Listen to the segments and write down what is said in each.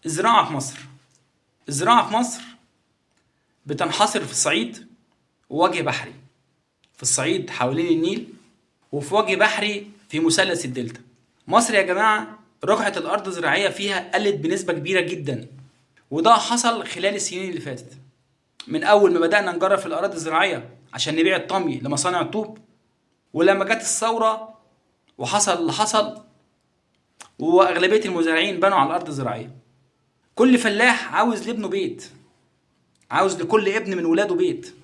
الزراعة في مصر. الزراعة في مصر بتنحصر في الصعيد ووجه بحري. في الصعيد حوالين النيل، وفي وجه بحري في مثلث الدلتا. مصر يا جماعة رقعة الأرض الزراعية فيها قلت بنسبة كبيرة جدا، وده حصل خلال السنين اللي فاتت. من أول ما بدأنا نجرب في الأراضي الزراعية عشان نبيع الطمي لمصانع الطوب، ولما جت الثورة وحصل اللي حصل، وأغلبية المزارعين بنوا على الأرض الزراعية. كل فلاح عاوز لابنه بيت، عاوز لكل ابن من ولاده بيت،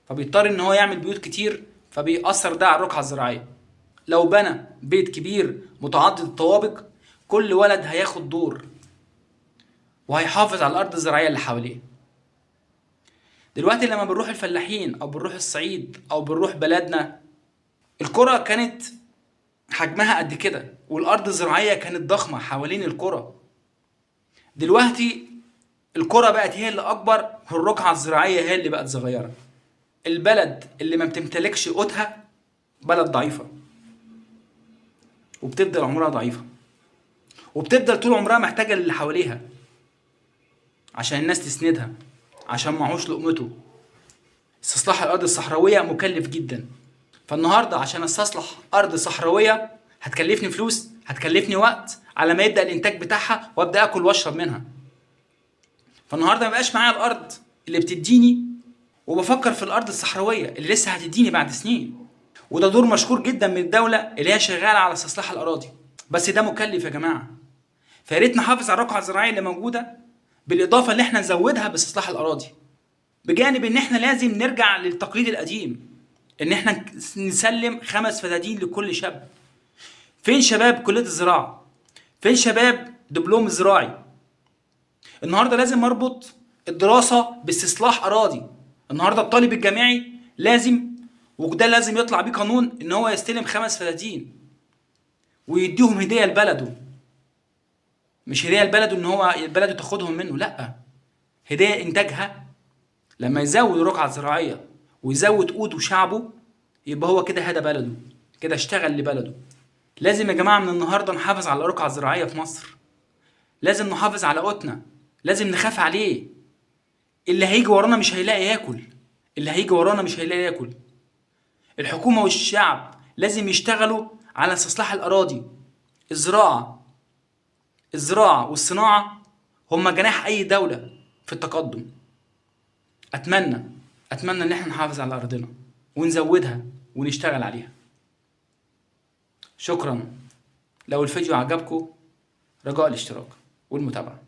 فبيضطر ان هو يعمل بيوت كتير، فبيأثر ده على الرقعة الزراعية. لو بنى بيت كبير متعدد الطوابق، كل ولد هياخد دور وهيحافظ على الأرض الزراعية اللي حواليه. دلوقتي لما بنروح الفلاحين أو بنروح الصعيد أو بنروح بلدنا، القرى كانت حجمها قد كده والأرض الزراعية كانت ضخمة حوالين القرى. دلوقتي القرى بقت هي اللي أكبر والرقعة الزراعية هي اللي بقت صغيرة. البلد اللي ما بتمتلكش قوتها بلد ضعيفة، وبتفضل عمرها ضعيفة، وبتفضل طول عمرها محتاجة للي حواليها عشان الناس تسندها، عشان معهوش لقمته. استصلاح الأرض الصحراوية مكلف جدا، فالنهاردة عشان استصلح أرض صحراوية هتكلفني فلوس، هتكلفني وقت على ما يبدأ الإنتاج بتاعها وأبدأ آكل وأشرب منها. فالنهاردة مبقاش معايا الأرض اللي بتديني، وبفكر في الأرض الصحراوية اللي لسه هتديني بعد سنين. وده دور مشكور جدا من الدولة اللي هي شغالة على استصلاح الأراضي، بس ده مكلف يا جماعة. فياريت نحافظ على الرقعة الزراعية اللي موجودة، بالإضافة اللي احنا نزودها باستصلاح الأراضي، بجانب إن احنا لازم نرجع للتقليد القديم، إن احنا نسلم 5 فدادين لكل شاب. فين شباب كلية الزراعة؟ فين شباب دبلوم زراعي؟ النهارده لازم اربط الدراسة باستصلاح أراضي. النهارده الطالب الجامعي لازم، وده لازم يطلع بيه قانون، ان هو يستلم 5 فدادين ويديهم هديه لبلده. مش هديه لبلده ان هو بلده تاخدهم منه، لا، هديه انتاجها. لما يزود الرقعه الزراعيه ويزود قوته شعبه، يبقى هو كده هدى بلده، كده اشتغل لبلده. لازم يا جماعه من النهارده نحافظ على الرقعه الزراعيه في مصر. لازم نحافظ على قوتنا، لازم نخاف عليه. اللي هيجي ورانا مش هيلاقي ياكل، اللي هيجي ورانا مش هيلاقي ياكل. الحكومة والشعب لازم يشتغلوا على استصلاح الأراضي. الزراعة والصناعة هما جناح أي دولة في التقدم. أتمنى إن احنا نحافظ على أرضنا ونزودها ونشتغل عليها. شكرا. لو الفيديو عجبكم، رجاء الاشتراك والمتابعة.